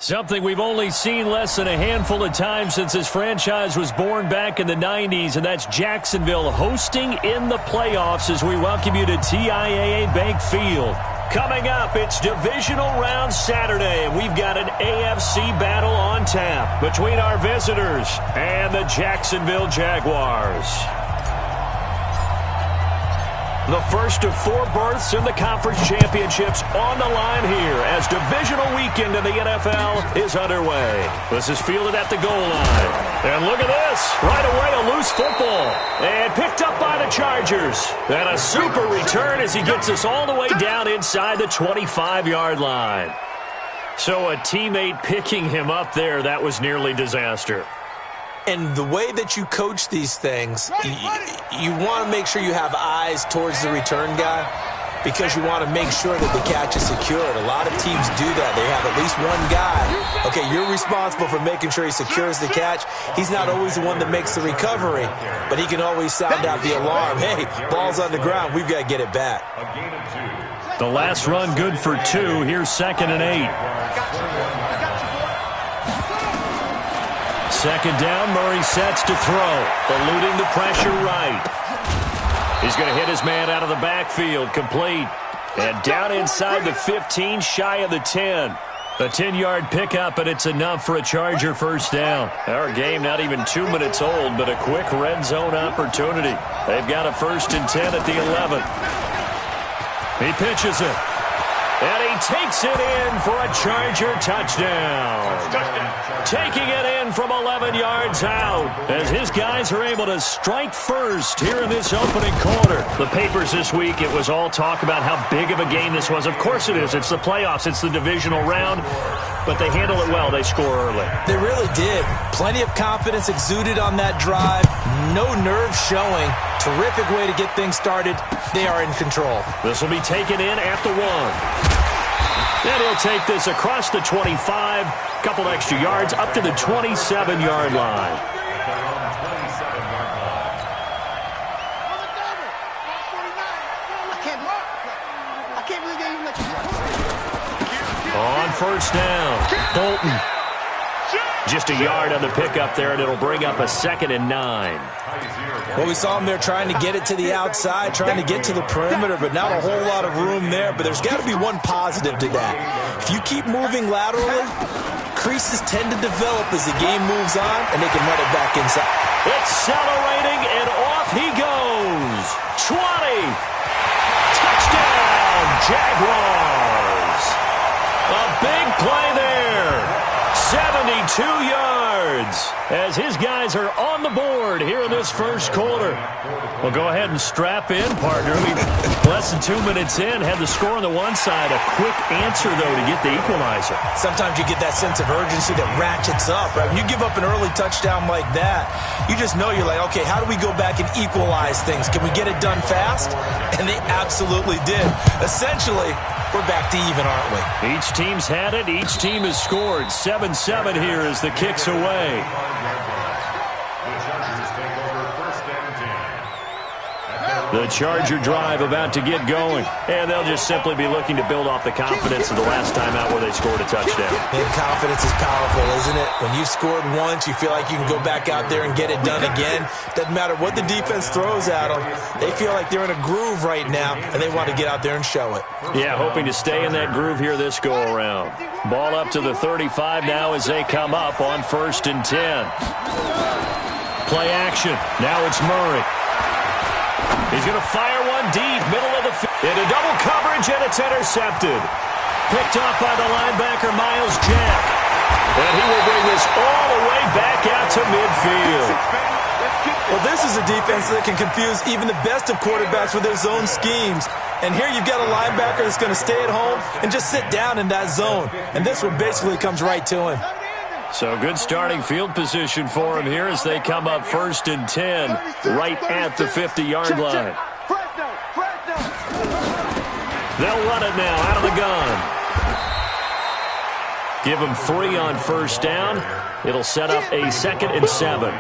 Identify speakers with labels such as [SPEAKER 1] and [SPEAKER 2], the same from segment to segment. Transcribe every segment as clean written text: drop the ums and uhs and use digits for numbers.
[SPEAKER 1] Something we've only seen less than a handful of times since this franchise was born back in the 90s, and that's Jacksonville hosting in the playoffs as we welcome you to TIAA Bank Field. Coming up, it's Divisional Round Saturday, and we've got an AFC battle on tap between our visitors and the Jacksonville Jaguars. The first of 4 berths in the conference championships on the line here as divisional weekend in the NFL is underway. This is fielded at the goal line. And look at this. Right away, a loose football. And picked up by the Chargers. And a super return as he gets us all the way down inside the 25-yard line. So a teammate picking him up there, that was nearly disaster.
[SPEAKER 2] And the way that you coach these things, you want to make sure you have eyes towards the return guy because you want to make sure that the catch is secured. A lot of teams do that. They have at least one guy. Okay, you're responsible for making sure he secures the catch. He's not always the one that makes the recovery, but he can always sound out the alarm. Hey, ball's on the ground. We've got to get it back.
[SPEAKER 1] The last run good for 2. Here's 2nd and 8. Second down, Murray sets to throw, eluding the pressure right. He's going to hit his man out of the backfield, complete. And down inside the 15, shy of the 10. A 10-yard pickup, and it's enough for a Charger first down. Our game not even 2 minutes old, but a quick red zone opportunity. They've got a 1st and 10 at the 11. He pitches it. And he takes it in for a Charger touchdown. Taking it in from 11 yards out as his guys are able to strike first here in this opening quarter. The papers this week, it was all talk about how big of a game this was. Of course it is. It's the playoffs. It's the divisional round. But they handle it well. They score early.
[SPEAKER 2] They really did. Plenty of confidence exuded on that drive. No nerves showing. Terrific way to get things started. They are in control.
[SPEAKER 1] This will be taken in at the 1. And he'll take this across the 25, couple extra yards, up to the 27-yard line. On first down, Bolton. Just a yard on the pickup there, and it'll bring up a 2nd and 9.
[SPEAKER 2] Well, we saw him there trying to get it to the outside, trying to get to the perimeter, but not a whole lot of room there. But there's got to be one positive to that. If you keep moving laterally, creases tend to develop as the game moves on, and they can run it back inside.
[SPEAKER 1] Accelerating, and off he goes. 20. Touchdown, Jaguars. A big play there. 72 yards as his guys are on the board here in this first quarter. Well, go ahead and strap in, partner. Less than 2 minutes in, had the score on the one side. A quick answer, though, to get the equalizer.
[SPEAKER 2] Sometimes you get that sense of urgency that ratchets up, right? When you give up an early touchdown like that, you just know you're like, okay, how do we go back and equalize things? Can we get it done fast? And they absolutely did. Essentially, we're back to even, aren't we?
[SPEAKER 1] Each team's had it. Each team has scored. 7-7 here as the kick's away. The Charger drive about to get going. And they'll just simply be looking to build off the confidence of the last time out where they scored a touchdown.
[SPEAKER 2] And confidence is powerful, isn't it? When you've scored once, you feel like you can go back out there and get it done again. Doesn't matter what the defense throws at them. They feel like they're in a groove right now, and they want to get out there and show it.
[SPEAKER 1] Yeah, hoping to stay in that groove here this go-around. Ball up to the 35 now as they come up on 1st and 10. Play action. Now it's Murray. He's going to fire one deep, middle of the field. Into double coverage, and it's intercepted. Picked off by the linebacker, Miles Jack. And he will bring this all the way back out to midfield.
[SPEAKER 2] Well, this is a defense that can confuse even the best of quarterbacks with their zone schemes. And here you've got a linebacker that's going to stay at home and just sit down in that zone. And this one basically comes right to him.
[SPEAKER 1] So good starting field position for him here as they come up 1st and 10 right at the 50-yard line. They'll run it now out of the gun. Give him 3 on first down. It'll set up a 2nd and 7.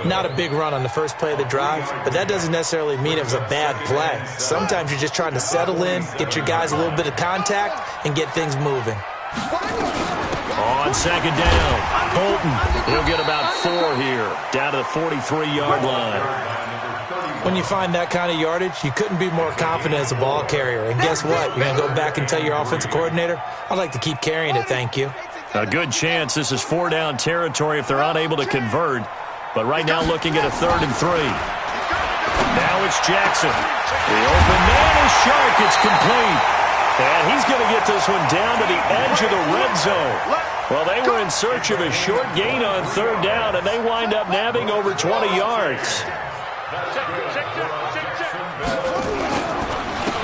[SPEAKER 2] Not a big run on the first play of the drive, but that doesn't necessarily mean it was a bad play. Sometimes you're just trying to settle in, get your guys a little bit of contact, and get things moving.
[SPEAKER 1] On second down, Bolton. He'll get about 4 here, down to the 43-yard line.
[SPEAKER 2] When you find that kind of yardage, you couldn't be more confident as a ball carrier. And guess what? You're going to go back and tell your offensive coordinator, I'd like to keep carrying it, thank you.
[SPEAKER 1] A good chance this is 4-down territory if they're unable to convert. But right now looking at a 3rd and 3. Now it's Jackson. The open man is sharp. It's complete. And he's going to get this one down to the edge of the red zone. Well, they were in search of a short gain on 3rd down, and they wind up nabbing over 20 yards.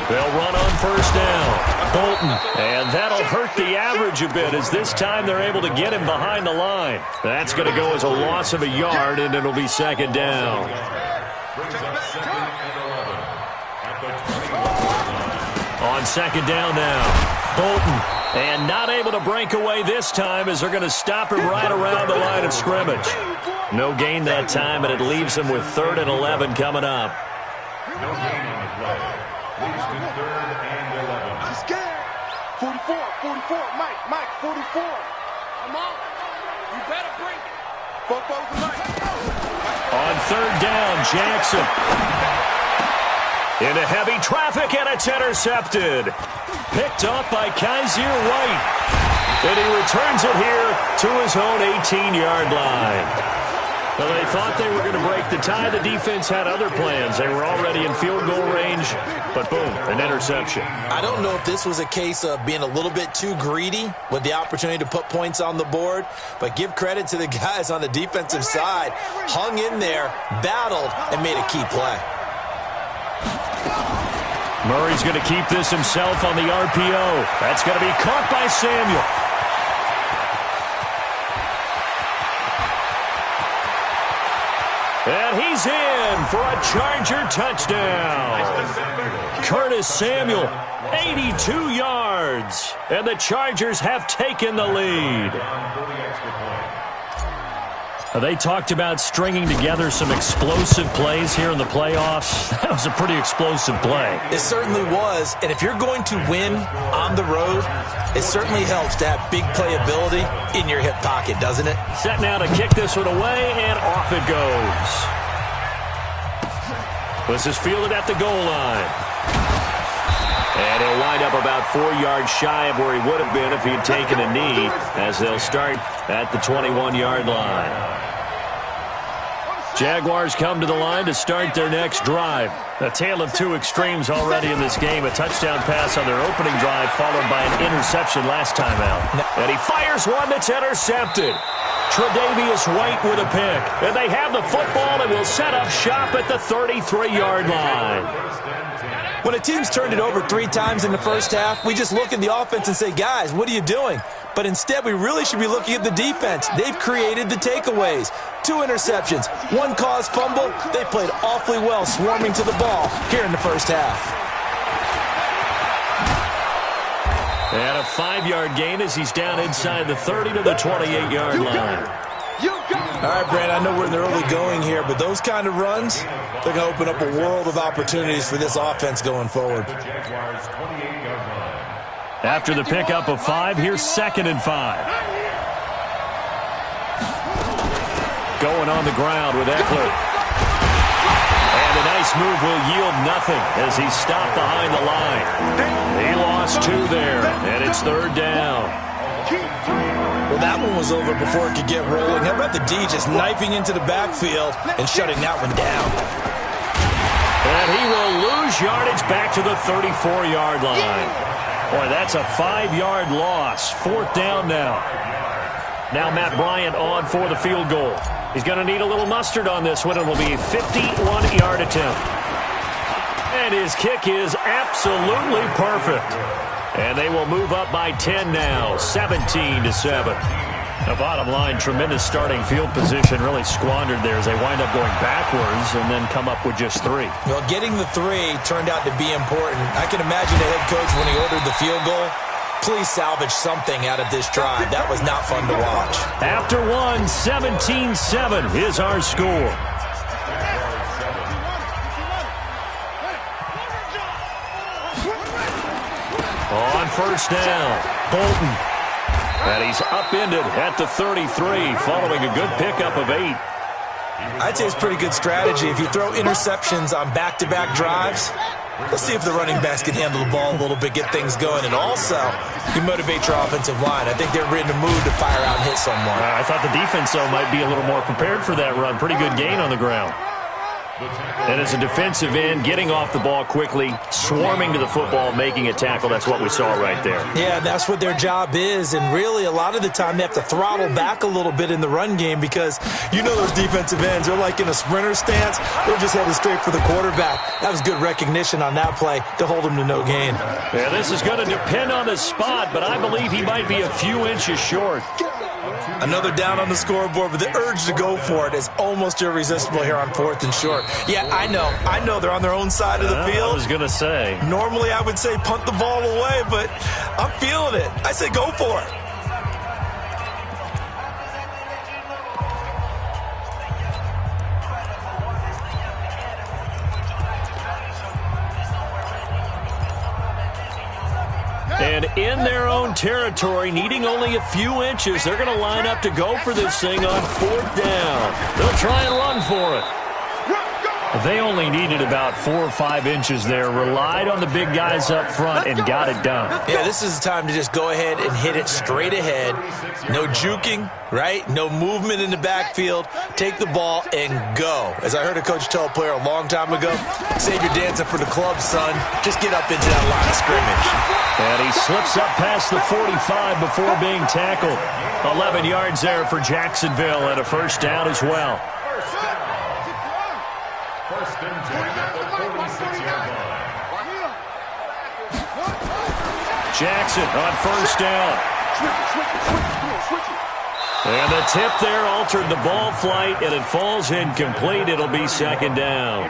[SPEAKER 1] They'll run on 1st down. Bolton. And that'll hurt the average a bit as this time they're able to get him behind the line. That's going to go as a loss of a yard, and it'll be 2nd down. On 2nd down now, Bolton. And not able to break away this time as they're going to stop him right around the line of scrimmage. No gain that time, and it leaves him with 3rd and 11 coming up.
[SPEAKER 3] No gain on the play. Leads to 3rd and 11.
[SPEAKER 4] He's scared. 44, 44, Mike, 44. Come on. You better bring it. Football's the Mike.
[SPEAKER 1] On 3rd down, Jackson. Into heavy traffic, and it's intercepted. Picked up by Kaiser White. And he returns it here to his own 18-yard line. Well, they thought they were going to break the tie. The defense had other plans. They were already in field goal range, but boom, an interception.
[SPEAKER 2] I don't know if this was a case of being a little bit too greedy with the opportunity to put points on the board, but give credit to the guys on the defensive side. Hung in there, battled, and made a key play.
[SPEAKER 1] Murray's going to keep this himself on the RPO. That's going to be caught by Samuel. And he's in for a Charger touchdown. Curtis Samuel, 82 yards. And the Chargers have taken the lead. They talked about stringing together some explosive plays here in the playoffs. That was a pretty explosive play.
[SPEAKER 2] It certainly was. And if you're going to win on the road, it certainly helps to have big playability in your hip pocket, doesn't it?
[SPEAKER 1] Set now to kick this one away, and off it goes. This is fielded at the goal line. And he'll wind up about 4 yards shy of where he would have been if he had taken a knee, as they'll start at the 21-yard line. Jaguars come to the line to start their next drive. A tale of two extremes already in this game. A touchdown pass on their opening drive followed by an interception last time out. And he fires one that's intercepted. Tre'Davious White with a pick. And they have the football and will set up shop at the 33-yard line.
[SPEAKER 2] When a team's turned it over 3 times in the first half, we just look at the offense and say, guys, what are you doing? But instead, we really should be looking at the defense. They've created the takeaways. 2 interceptions, 1 caused fumble. They played awfully well swarming to the ball here in the first half.
[SPEAKER 1] And a 5-yard gain as he's down inside the 30 to the 28-yard line.
[SPEAKER 2] All right, Brand, I know we're in the early going here, but those kind of runs, they're going to open up a world of opportunities for this offense going forward.
[SPEAKER 1] After the pickup of 5, here's 2nd and 5. Going on the ground with Eckler. And a nice move will yield nothing as he's stopped behind the line. He lost 2 there, and it's 3rd down.
[SPEAKER 2] Well, that one was over before it could get rolling. How about the D just knifing into the backfield and shutting that one down?
[SPEAKER 1] And he will lose yardage back to the 34-yard line. Boy, that's a 5-yard loss. 4th down now. Now Matt Bryant on for the field goal. He's going to need a little mustard on this one. It will be a 51-yard attempt. And his kick is absolutely perfect. And they will move up by 10 now, 17-7. The bottom line, tremendous starting field position, really squandered there as they wind up going backwards and then come up with just 3.
[SPEAKER 2] Well, getting the 3 turned out to be important. I can imagine the head coach when he ordered the field goal. Please salvage something out of this drive. That was not fun to watch.
[SPEAKER 1] After 1, 17-7 is our score. On 1st down, Bolton. And he's upended at the 33 following a good pickup of 8.
[SPEAKER 2] I'd say it's pretty good strategy. If you throw interceptions on back-to-back drives, let's see if the running backs can handle the ball a little bit, get things going, and also you motivate your offensive line. I think they're in the mood to fire out and hit someone.
[SPEAKER 1] I thought the defense, though, might be a little more prepared for that run. Pretty good gain on the ground. And as a defensive end, getting off the ball quickly, swarming to the football, making a tackle, that's what we saw right there.
[SPEAKER 2] Yeah, that's what their job is, and really a lot of the time they have to throttle back a little bit in the run game because you know those defensive ends, they're like in a sprinter stance. They're just headed straight for the quarterback. That was good recognition on that play to hold him to no gain.
[SPEAKER 1] Yeah, this is going to depend on the spot, but I believe he might be a few inches short.
[SPEAKER 2] Another down on the scoreboard, but the urge to go for it is almost irresistible here on 4th and short. Yeah, I know they're on their own side of the field.
[SPEAKER 1] I was going to say.
[SPEAKER 2] Normally I would say punt the ball away, but I'm feeling it. I say go for it.
[SPEAKER 1] And in their own territory, needing only a few inches, they're going to line up to go for this thing on 4th down. They'll try and run for it. They only needed about 4 or 5 inches there, relied on the big guys up front, and got it done.
[SPEAKER 2] Yeah, this is the time to just go ahead and hit it straight ahead. No juking, right? No movement in the backfield. Take the ball and go. As I heard a coach tell a player a long time ago, save your dancing for the club, son. Just get up into that line of scrimmage.
[SPEAKER 1] And he slips up past the 45 before being tackled. 11 yards there for Jacksonville and a first down as well.
[SPEAKER 3] First and 10 at the 46-yard line.
[SPEAKER 1] Jackson on first down. And the tip there altered the ball flight, and it falls incomplete. It'll be second down.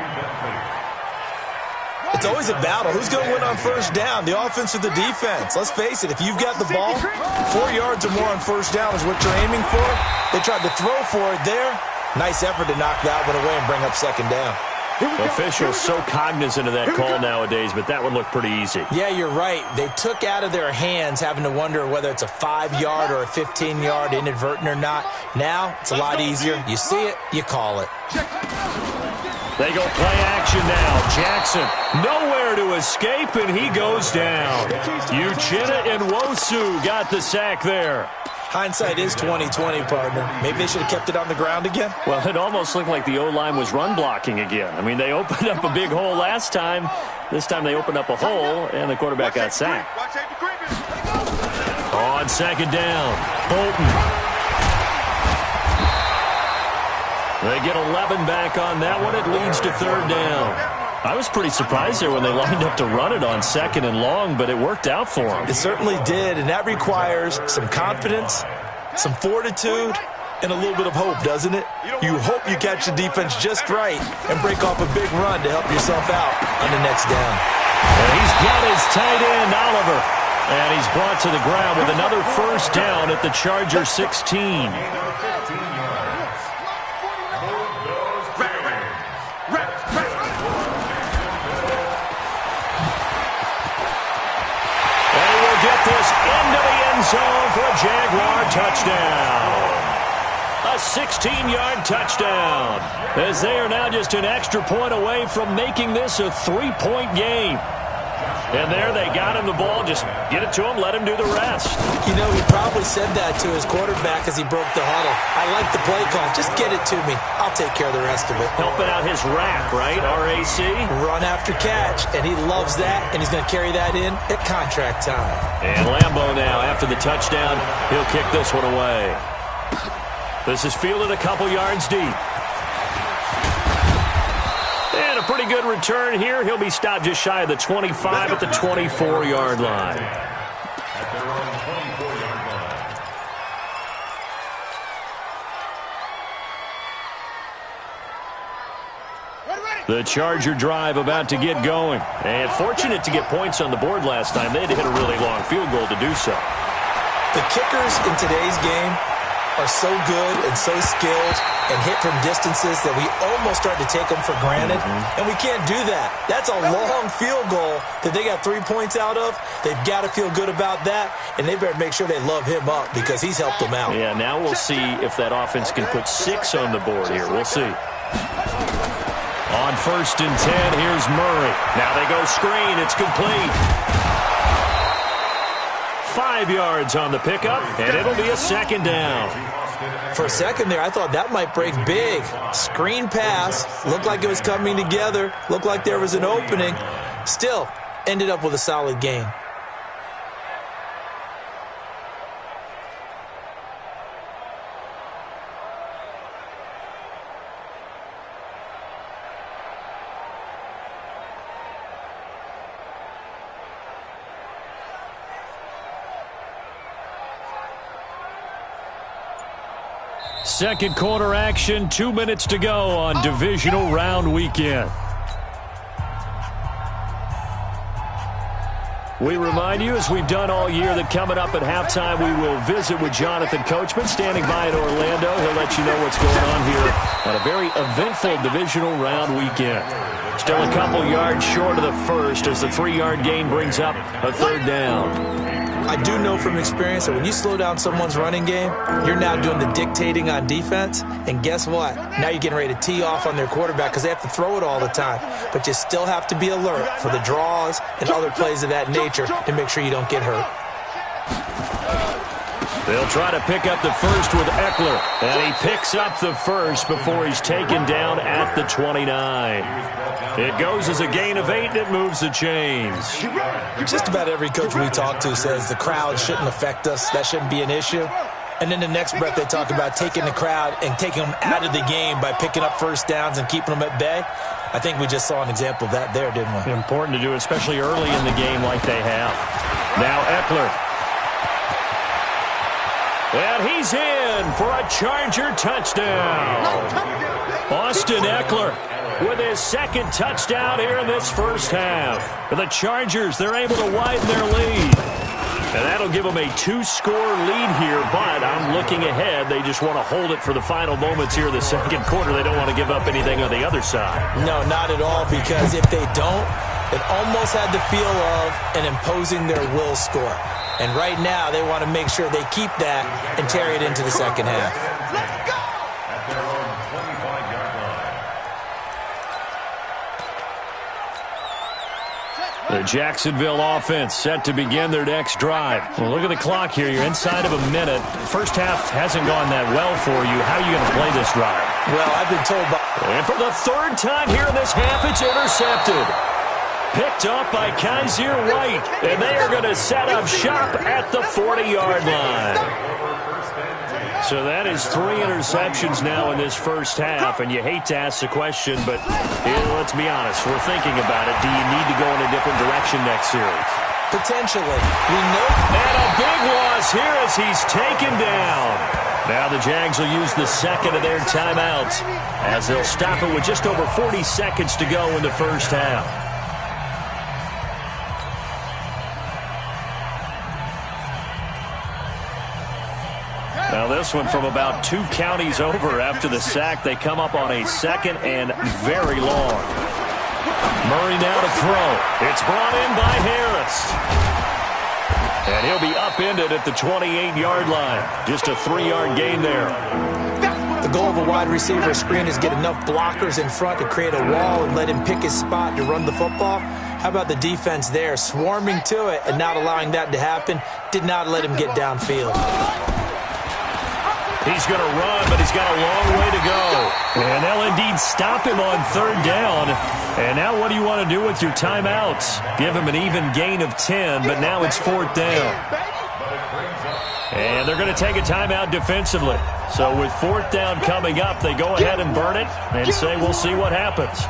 [SPEAKER 2] It's always a battle. Who's going to win on first down, the offense or the defense? Let's face it, if you've got the ball, 4 yards or more on first down is what you're aiming for. They tried to throw for it there. Nice effort to knock that one away and bring up second down.
[SPEAKER 1] Officials so cognizant of that call nowadays, but that one looked pretty easy.
[SPEAKER 2] Yeah, you're right. They took out of their hands having to wonder whether it's a 5-yard or a 15-yard inadvertent or not. Now, it's a lot easier. You see it, you call it.
[SPEAKER 1] They go play action now. Jackson nowhere to escape, and he goes down. Uchenna and Nwosu got the sack there.
[SPEAKER 2] Hindsight is 20/20, partner. Maybe they should have kept it on the ground again.
[SPEAKER 1] Well, it almost looked like the O-line was run blocking again. I mean, they opened up a big hole last time. This time they opened up a hole, and the quarterback got sacked. On second down, Bolton. They get 11 back on that one. It leads to third down. I was pretty surprised there when they lined up to run it on second and long, but it worked out for them.
[SPEAKER 2] It certainly did, and that requires some confidence, some fortitude, and a little bit of hope, doesn't it? You hope you catch the defense just right and break off a big run to help yourself out on the next down.
[SPEAKER 1] And he's got his tight end, Oliver, and he's brought to the ground with another first down at the Charger 16. This into the end zone for a Jaguar touchdown. A 16-yard touchdown, as they are now just an extra point away from making this a 3-point game. And there they got him the ball. Just get it to him, let him do the rest.
[SPEAKER 2] You know, he probably said that to his quarterback as he broke the huddle. I like the play call. Just get it to me. I'll take care of the rest of it.
[SPEAKER 1] Helping out his rack, right? RAC?
[SPEAKER 2] Run after catch. And he loves that, and he's going to carry that in at contract time.
[SPEAKER 1] And Lambeau now, after the touchdown, he'll kick this one away. This is fielded a couple yards deep. And a pretty good return here. He'll be stopped just shy of the 25 at the 24-yard line.
[SPEAKER 3] At their own 24-yard line.
[SPEAKER 1] The Charger drive about to get going. And fortunate to get points on the board last time. They had to hit a really long field goal to do so.
[SPEAKER 2] The kickers in today's game are so good and so skilled and hit from distances that we almost start to take them for granted, and we can't do that. That's a long field goal that they got 3 points out of. They've got to feel good about that, and they better make sure they love him up because he's helped them out.
[SPEAKER 1] Yeah, now we'll see if that offense can put 6 on the board here. We'll see. On 1st and 10, here's Murray. Now they go screen. It's complete. 5 yards on the pickup, and it'll be a 2nd down.
[SPEAKER 2] For a second there, I thought that might break big. Screen pass. Looked like it was coming together. Looked like there was an opening. Still, ended up with a solid gain.
[SPEAKER 1] Second quarter action, 2 minutes to go on divisional round weekend. We remind you, as we've done all year, that coming up at halftime, we will visit with Jonathan Coachman, standing by in Orlando. He'll let you know what's going on here on a very eventful divisional round weekend. Still a couple yards short of the first as the 3-yard gain brings up a 3rd down.
[SPEAKER 2] I do know from experience that when you slow down someone's running game, you're now doing the dictating on defense. And guess what? Now you're getting ready to tee off on their quarterback because they have to throw it all the time. But you still have to be alert for the draws and other plays of that nature to make sure you don't get hurt.
[SPEAKER 1] They'll try to pick up the first with Eckler. And he picks up the first before he's taken down at the 29. It goes as a gain of 8, and it moves the chains.
[SPEAKER 2] Just about every coach we talk to says the crowd shouldn't affect us. That shouldn't be an issue. And then the next breath they talk about taking the crowd and taking them out of the game by picking up first downs and keeping them at bay. I think we just saw an example of that there, didn't we?
[SPEAKER 1] Important to do, especially early in the game like they have. Now Eckler. And he's in for a Charger touchdown. Austin Eckler with his 2nd touchdown here in this first half. For the Chargers, they're able to widen their lead. And that'll give them a 2-score lead here, but I'm looking ahead. They just want to hold it for the final moments here in the second quarter. They don't want to give up anything on the other side.
[SPEAKER 2] No, not at all, because if they don't, it almost had the feel of an imposing their will score. And right now, they want to make sure they keep that and carry it into the second half.
[SPEAKER 3] Let's go! At their own 25-yard line.
[SPEAKER 1] The Jacksonville offense set to begin their next drive. Well, look at the clock here. You're inside of a minute. First half hasn't gone that well for you. How are you going to play this drive?
[SPEAKER 2] Well, I've been told by...
[SPEAKER 1] And for the 3rd time here in this half, it's intercepted. Picked up by Kaiser White. And they are going to set up shop at the 40-yard line. So that is 3 interceptions now in this first half. And you hate to ask the question, but let's be honest. We're thinking about it. Do you need to go in a different direction next series?
[SPEAKER 2] Potentially. We know.
[SPEAKER 1] And a big loss here as he's taken down. Now the Jags will use the 2nd of their timeouts as they'll stop it with just over 40 seconds to go in the first half. Now this one from about 2 counties over after the sack. They come up on a 2nd and very long. Murray now to throw. It's brought in by Harris. And he'll be upended at the 28-yard line. Just a 3-yard gain there.
[SPEAKER 2] The goal of a wide receiver screen is get enough blockers in front to create a wall and let him pick his spot to run the football. How about the defense there, swarming to it and not allowing that to happen? Did not let him get downfield.
[SPEAKER 1] He's going to run, but he's got a long way to go. And they'll indeed stop him on 3rd down. And now what do you want to do with your timeouts? Give him an even gain of 10, but now it's 4th down. And they're going to take a timeout defensively. So with 4th down coming up, they go ahead and burn it and say we'll see what happens.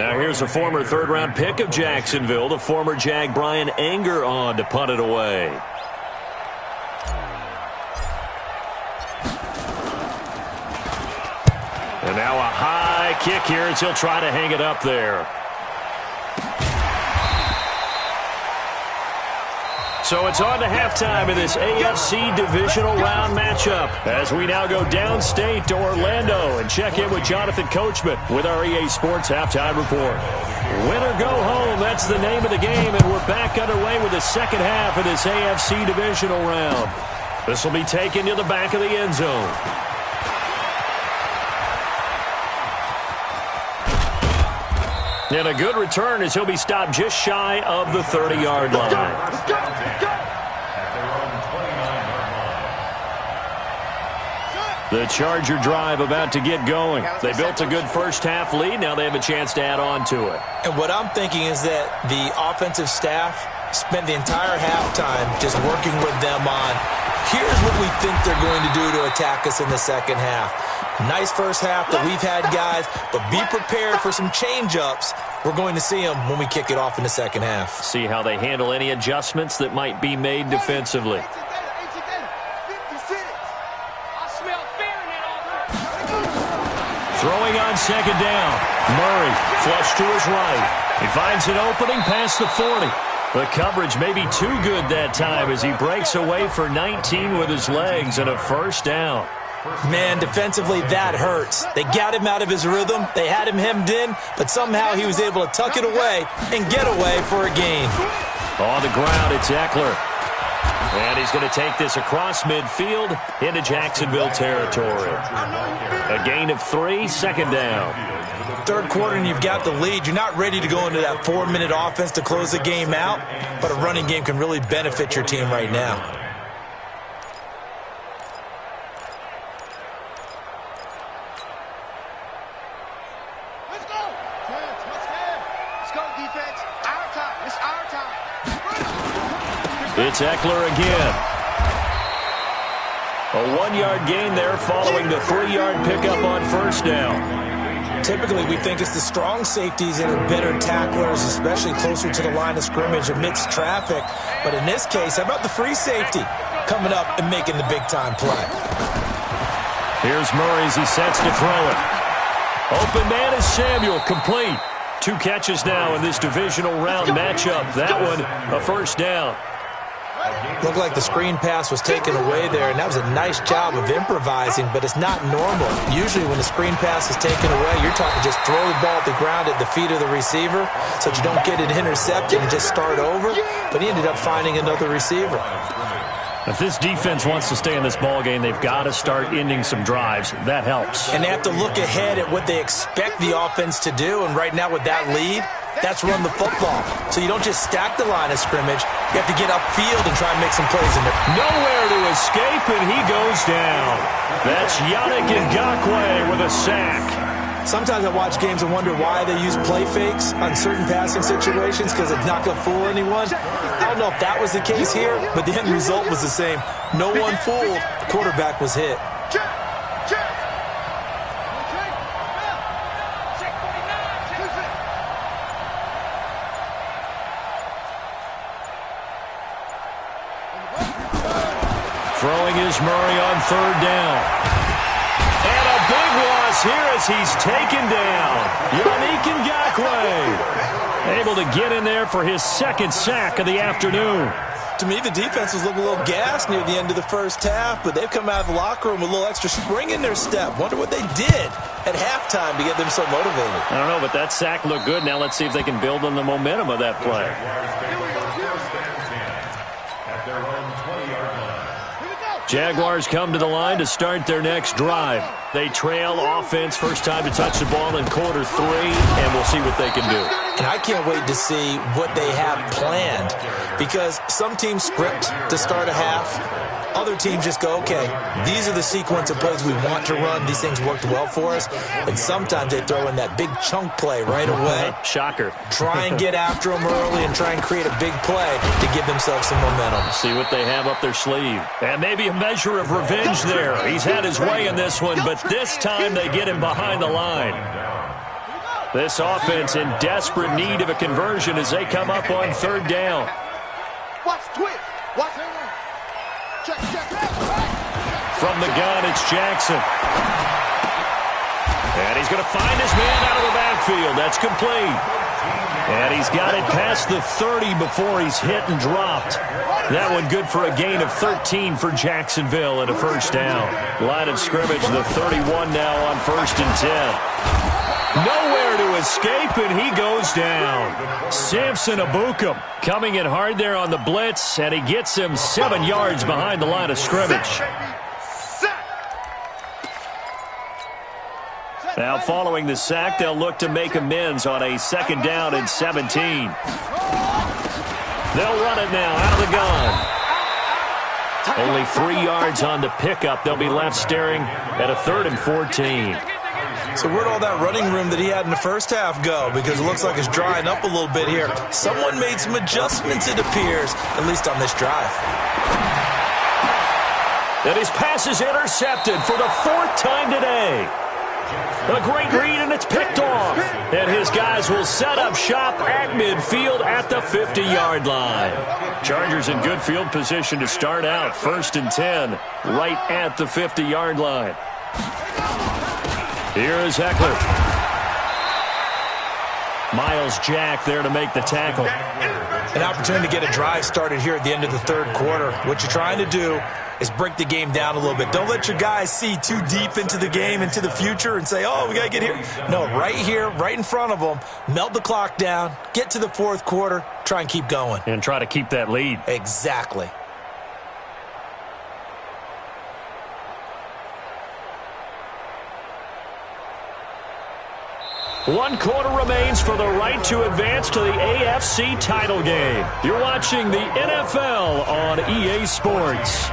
[SPEAKER 1] Now here's a former third-round pick of Jacksonville, the former Jag Brian Anger on to punt it away. And now a high kick here as he'll try to hang it up there. So it's on to halftime in this AFC divisional round matchup as we now go downstate to Orlando and check in with Jonathan Coachman with our EA Sports Halftime Report. Win or go home, that's the name of the game, and we're back underway with the second half of this AFC divisional round. This will be taken to the back of the end zone. And a good return as he'll be stopped just shy of the 30-yard line. The Charger drive about to get going. They built a good first-half lead. Now they have a chance to add on to it.
[SPEAKER 2] And what I'm thinking is that the offensive staff spent the entire halftime just working with them on, here's what we think they're going to do to attack us in the second half. Nice first half that we've had, guys, but be prepared for some change-ups. We're going to see them when we kick it off in the second half.
[SPEAKER 1] See how they handle any adjustments that might be made defensively. Throwing on second down. Murray flush to his right. He finds an opening past the 40. The coverage may be too good that time as he breaks away for 19 with his legs and a first down.
[SPEAKER 2] Man, defensively, that hurts. They got him out of his rhythm. They had him hemmed in, but somehow he was able to tuck it away and get away for a gain.
[SPEAKER 1] On the ground, it's Eckler. And he's going to take this across midfield into Jacksonville territory. A gain of 3, second down.
[SPEAKER 2] Third quarter and you've got the lead. You're not ready to go into that 4-minute offense to close the game out, but a running game can really benefit your team right now.
[SPEAKER 1] It's Eckler again. A 1-yard gain there following the 3-yard pickup on first down.
[SPEAKER 2] Typically, we think it's the strong safeties that are better tacklers, especially closer to the line of scrimmage amidst traffic. But in this case, how about the free safety coming up and making the big-time play?
[SPEAKER 1] Here's Murray as he sets to throw it. Open man is Samuel, complete. 2 catches now in this divisional round matchup. That one, a first down.
[SPEAKER 2] Looked like the screen pass was taken away there, and that was a nice job of improvising, but it's not normal. Usually when the screen pass is taken away, you're talking just throw the ball at the ground at the feet of the receiver so that you don't get it intercepted and just start over, but he ended up finding another receiver.
[SPEAKER 1] If this defense wants to stay in this ballgame, they've got to start ending some drives. That helps.
[SPEAKER 2] And they have to look ahead at what they expect the offense to do, and right now with that lead, that's run the football. So you don't just stack the line of scrimmage. You have to get upfield and try and make some plays in there.
[SPEAKER 1] Nowhere to escape, and he goes down. That's Yannick Ngakoue with a sack.
[SPEAKER 2] Sometimes I watch games and wonder why they use play fakes on certain passing situations because it's not going to fool anyone. I don't know if that was the case here, but the end result was the same. No one fooled. The quarterback was hit.
[SPEAKER 1] Throwing is Murray on third down. And a big loss here as he's taken down. Yannick Ngakoue able to get in there for his second sack of the afternoon.
[SPEAKER 2] To me, the defense was looking a little gassed near the end of the first half, but they've come out of the locker room with a little extra spring in their step. Wonder what they did at halftime to get them so motivated.
[SPEAKER 1] I don't know, but that sack looked good. Now let's see if they can build on the momentum of that play. Jaguars come to the line to start their next drive. They trail offense, first time to touch the ball in quarter 3, and we'll see what they can do.
[SPEAKER 2] And I can't wait to see what they have planned, because some teams script to start a half. Other teams just go, okay, these are the sequence of plays we want to run. These things worked well for us. And sometimes they throw in that big chunk play right away.
[SPEAKER 1] Shocker.
[SPEAKER 2] Try and get after them early and try and create a big play to give themselves some momentum.
[SPEAKER 1] See what they have up their sleeve. And maybe a measure of revenge there. He's had his way in this one, but this time they get him behind the line. This offense in desperate need of a conversion as they come up on third down.
[SPEAKER 4] Watch twist. Watch. Check.
[SPEAKER 1] From the gun, it's Jackson. And he's going to find his man out of the backfield. That's complete. And he's got it past the 30 before he's hit and dropped. That one good for a gain of 13 for Jacksonville and a first down. Line of scrimmage, the 31 now on 1st and 10. Nowhere to escape, and he goes down. Samson Abukum coming in hard there on the blitz, and he gets him 7 yards behind the line of scrimmage. Now following the sack, they'll look to make amends on a 2nd down and 17. They'll run it now out of the gun. Only 3 yards on the pickup. They'll be left staring at a 3rd and 14.
[SPEAKER 2] So where'd all that running room that he had in the first half go? Because it looks like it's drying up a little bit here. Someone made some adjustments, it appears, at least on this drive.
[SPEAKER 1] And his pass is intercepted for the 4th time today. A great read, and it's picked off. And his guys will set up shop at midfield at the 50-yard line. Chargers in good field position to start out. 1st and 10, right at the 50-yard line. Here is Eckler. Miles Jack there to make the tackle.
[SPEAKER 2] An opportunity to get a drive started here at the end of the 3rd quarter. What you're trying to do is break the game down a little bit. Don't let your guys see too deep into the game, into the future, and say, oh, we got to get here. No, right here, right in front of them, melt the clock down, get to the 4th quarter, try and keep going.
[SPEAKER 1] And try to keep that lead.
[SPEAKER 2] Exactly.
[SPEAKER 1] One quarter remains for the right to advance to the AFC title game. You're watching the NFL on EA Sports.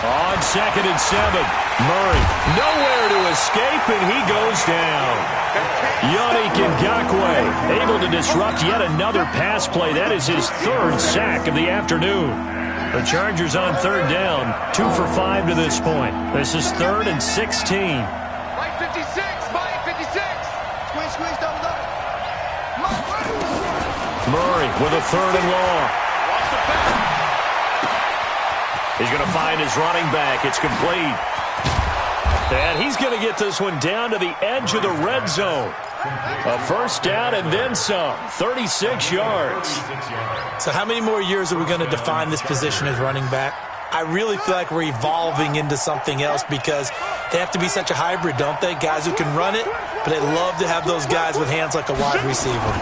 [SPEAKER 1] On 2nd and 7, Murray nowhere to escape, and he goes down. Yannick Ngakoue able to disrupt yet another pass play. That is his 3rd sack of the afternoon. The Chargers on 3rd down, 2 for 5 to this point. This is 3rd and 16.
[SPEAKER 4] Mike 56, Mike 56. Squeeze, double.
[SPEAKER 1] Murray with a 3rd and long. He's going to find his running back. It's complete. And he's going to get this one down to the edge of the red zone. A first down and then some. 36 yards.
[SPEAKER 2] So how many more years are we going to define this position as running back? I really feel like we're evolving into something else because they have to be such a hybrid, don't they? Guys who can run it, but they love to have those guys with hands like a wide receiver.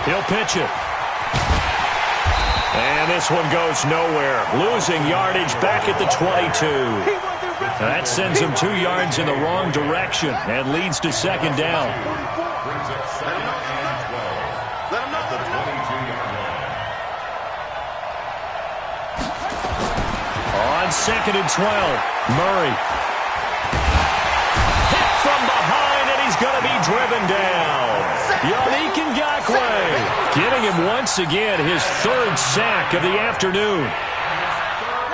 [SPEAKER 1] He'll pitch it. And this one goes nowhere. Losing yardage back at the 22. That sends him 2 yards in the wrong direction and leads to 2nd down. On 2nd and 12, Murray. Hit from behind, and he's going to be driven down. Yannick Ngakoue getting him once again his 3rd sack of the afternoon.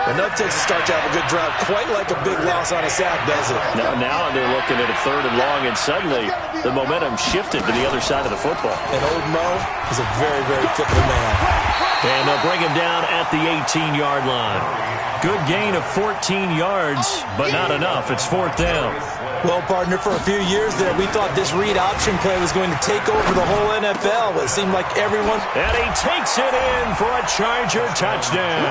[SPEAKER 2] Enough takes a start to have a good drive. Quite like a big loss on a sack, does it?
[SPEAKER 1] Now they're looking at a 3rd and long, and suddenly the momentum shifted to the other side of the football.
[SPEAKER 2] And old Mo is a very, very fickle man.
[SPEAKER 1] And they'll bring him down at the 18-yard line. Good gain of 14 yards, but not enough. It's 4th down.
[SPEAKER 2] Well, partner, for a few years there, we thought this read option play was going to take over the whole NFL, but it seemed like everyone...
[SPEAKER 1] And he takes it in for a Charger touchdown.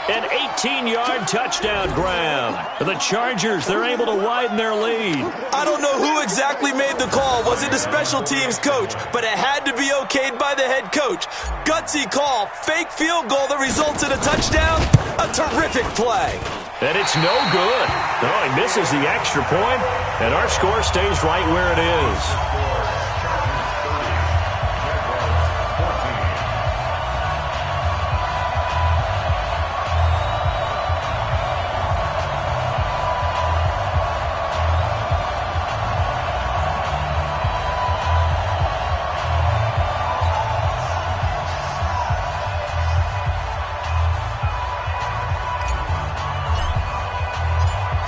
[SPEAKER 1] An 18-yard touchdown grab. The Chargers, they're able to widen their lead.
[SPEAKER 2] I don't know who exactly made the call. Was it the special teams coach? But it had to be okayed by the head coach. Gutsy call. Fake field goal that results in a touchdown. A terrific play.
[SPEAKER 1] And it's no good. No, he misses the extra point, and our score stays right where it is.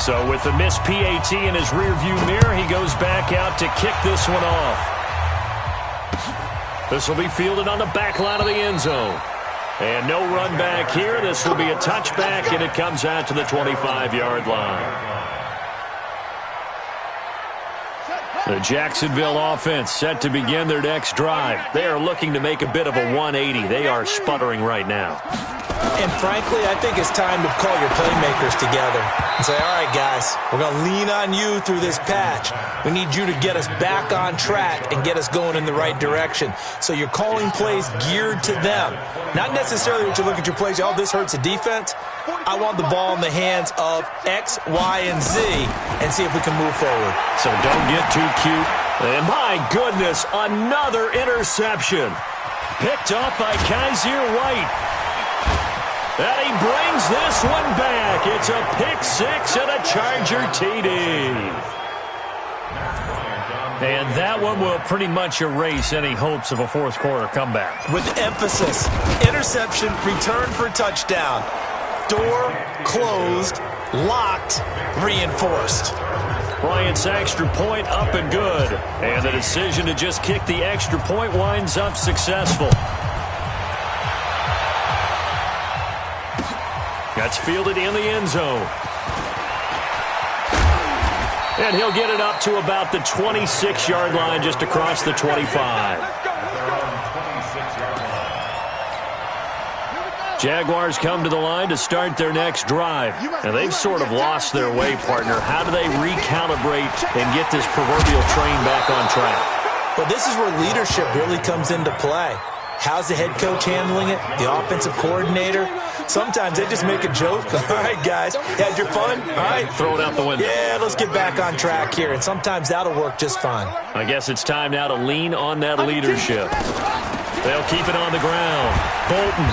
[SPEAKER 1] So with the missed PAT in his rearview mirror, he goes back out to kick this one off. This will be fielded on the back line of the end zone. And no run back here. This will be a touchback, and it comes out to the 25-yard line. The Jacksonville offense set to begin their next drive. They are looking to make a bit of a 180. They are sputtering right now.
[SPEAKER 2] And frankly, I think it's time to call your playmakers together and say, all right, guys, we're going to lean on you through this patch. We need you to get us back on track and get us going in the right direction. So you're calling plays geared to them. Not necessarily what you look at your plays, oh, this hurts the defense. I want the ball in the hands of X, Y, and Z and see if we can move forward.
[SPEAKER 1] So don't get too cute. And my goodness, another interception. Picked off by Kaiser White. And he brings this one back. It's a pick six and a Charger TD. And that one will pretty much erase any hopes of a fourth quarter comeback.
[SPEAKER 2] With emphasis, interception, return for touchdown. Door closed, locked, reinforced.
[SPEAKER 1] Bryant's extra point up and good. And the decision to just kick the extra point winds up successful. That's fielded in the end zone. And he'll get it up to about the 26-yard line, just across the 25. Jaguars come to the line to start their next drive. And they've sort of lost their way, partner. How do they recalibrate and get this proverbial train back on track?
[SPEAKER 2] Well, this is where leadership really comes into play. How's the head coach handling it? The offensive coordinator? Sometimes they just make a joke. All right, guys, had your fun? All right.
[SPEAKER 1] Throw it out the window.
[SPEAKER 2] Yeah, let's get back on track here. And sometimes that'll work just fine.
[SPEAKER 1] I guess it's time now to lean on that leadership. They'll keep it on the ground. Bolton.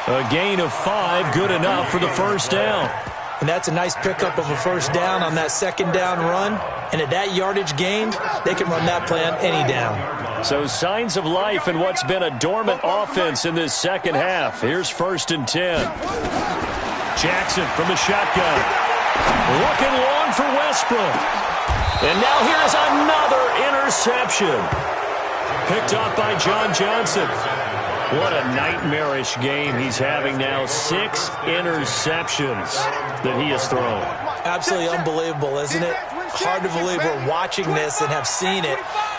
[SPEAKER 1] A gain of 5, good enough for the first down.
[SPEAKER 2] And that's a nice pickup of a first down on that second down run. And at that yardage gained, they can run that play on any down.
[SPEAKER 1] So signs of life in what's been a dormant offense in this second half. Here's 1st and 10. Jackson from the shotgun. Looking long for Westbrook. And now here's another interception. Picked off by John Johnson. What a nightmarish game he's having now. 6 interceptions that he has thrown.
[SPEAKER 2] Absolutely unbelievable, isn't it? Hard to believe we're watching this and have seen it,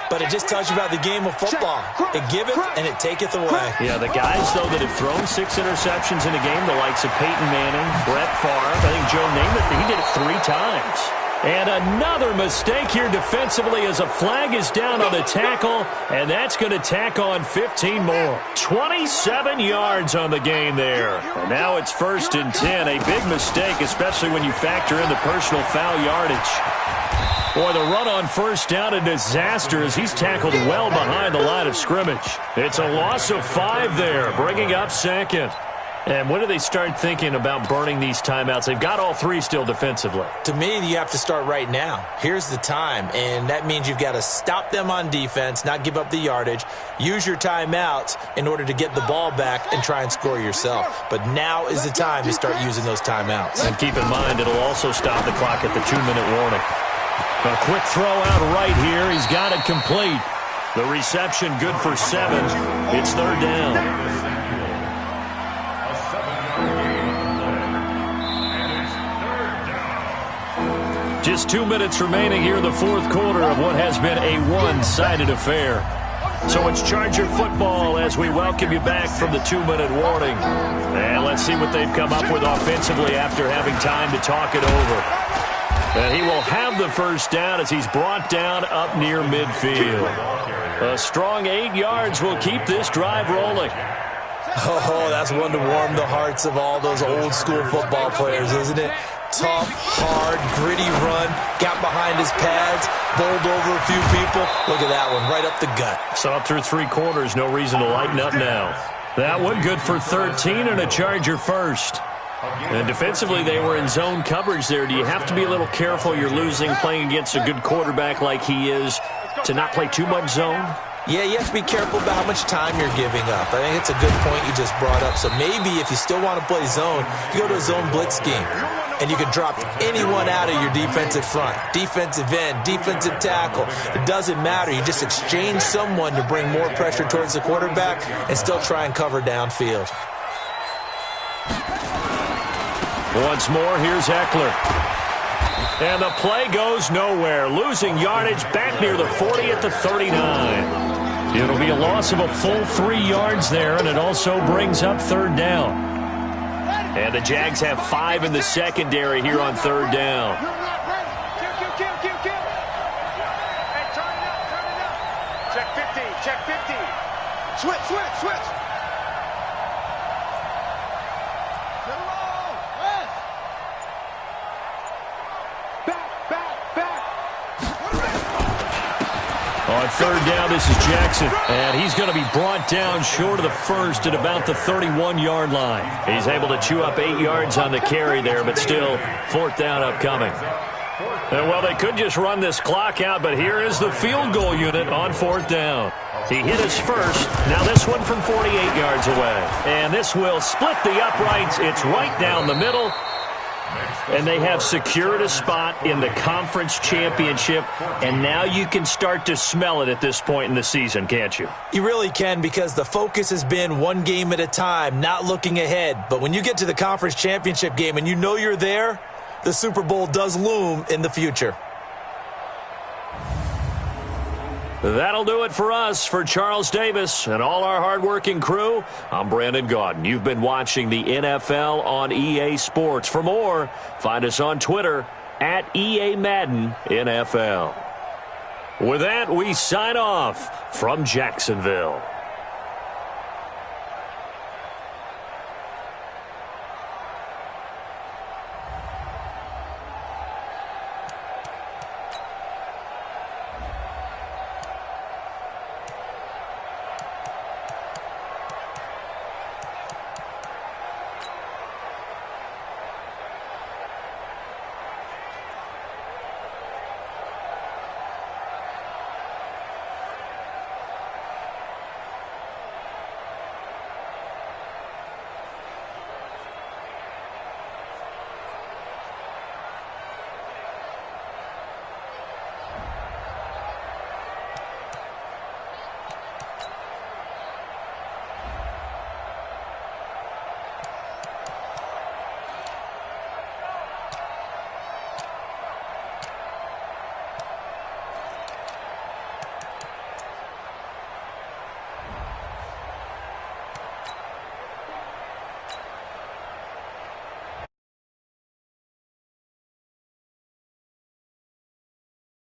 [SPEAKER 2] but it just tells you about the game of football. It giveth and it taketh away.
[SPEAKER 1] Yeah, the guys, though, that have thrown 6 interceptions in a game, the likes of Peyton Manning, Brett Favre, I think Joe Namath, he did it 3 times. And another mistake here defensively as a flag is down on the tackle, and that's going to tack on 15 more. 27 yards on the game there. And now it's 1st and 10. A big mistake, especially when you factor in the personal foul yardage. Boy, the run on first down, a disaster as he's tackled well behind the line of scrimmage. It's a loss of 5 there, bringing up 2nd. And when do they start thinking about burning these timeouts? They've got all 3 still defensively.
[SPEAKER 2] To me, you have to start right now. Here's the time, and that means you've got to stop them on defense, not give up the yardage, use your timeouts in order to get the ball back and try and score yourself. But now is the time to start using those timeouts.
[SPEAKER 1] And keep in mind, it'll also stop the clock at the 2-minute warning. A quick throw out right here. He's got it complete. The reception good for 7. It's 3rd down. Just 2 minutes remaining here in the 4th quarter of what has been a one-sided affair. So it's Charger football as we welcome you back from the 2-minute warning. And let's see what they've come up with offensively after having time to talk it over. And he will have the first down as he's brought down up near midfield. A strong 8 yards will keep this drive rolling.
[SPEAKER 2] Oh, that's one to warm the hearts of all those old-school football players, isn't it? Tough, hard, gritty run, got behind his pads, bowled over a few people. Look at that one, right up the gut.
[SPEAKER 1] So up through 3 quarters, no reason to lighten up now. That one good for 13 and a Charger first. And defensively, they were in zone coverage there. Do you have to be a little careful? You're losing playing against a good quarterback like he is to not play too much zone?
[SPEAKER 2] Yeah, you have to be careful about how much time you're giving up. I think it's a good point you just brought up. So maybe if you still want to play zone, you go to a zone blitz scheme. and you can drop anyone out of your defensive front. Defensive end, defensive tackle. It doesn't matter. You just exchange someone to bring more pressure towards the quarterback and still try and cover downfield.
[SPEAKER 1] Once more, here's Eckler. And the play goes nowhere, losing yardage back near the 40 at the 39. It'll be a loss of a full 3 yards there, and it also brings up third down. And the Jags have 5 in the secondary here on third down.
[SPEAKER 4] Check 15, check 15. Switch.
[SPEAKER 1] On third down, this is Jackson, and he's going to be brought down short of the first at about the 31-yard line. He's able to chew up 8 yards on the carry there, but still, fourth down upcoming. And, well, they could just run this clock out, but here is the field goal unit on fourth down. He hit his first. Now this one from 48 yards away. And this will split the uprights. It's right down the middle. And they have secured a spot in the conference championship, and now you can start to smell it at this point in the season, can't you?
[SPEAKER 2] You really can, because the focus has been one game at a time, not looking ahead. But when you get to the conference championship game and you know you're there, the Super Bowl does loom in the future.
[SPEAKER 1] That'll do it for us. For Charles Davis and all our hardworking crew, I'm Brandon Gaudin. You've been watching the NFL on EA Sports. For more, find us on Twitter at EA Madden NFL. With that, we sign off from Jacksonville.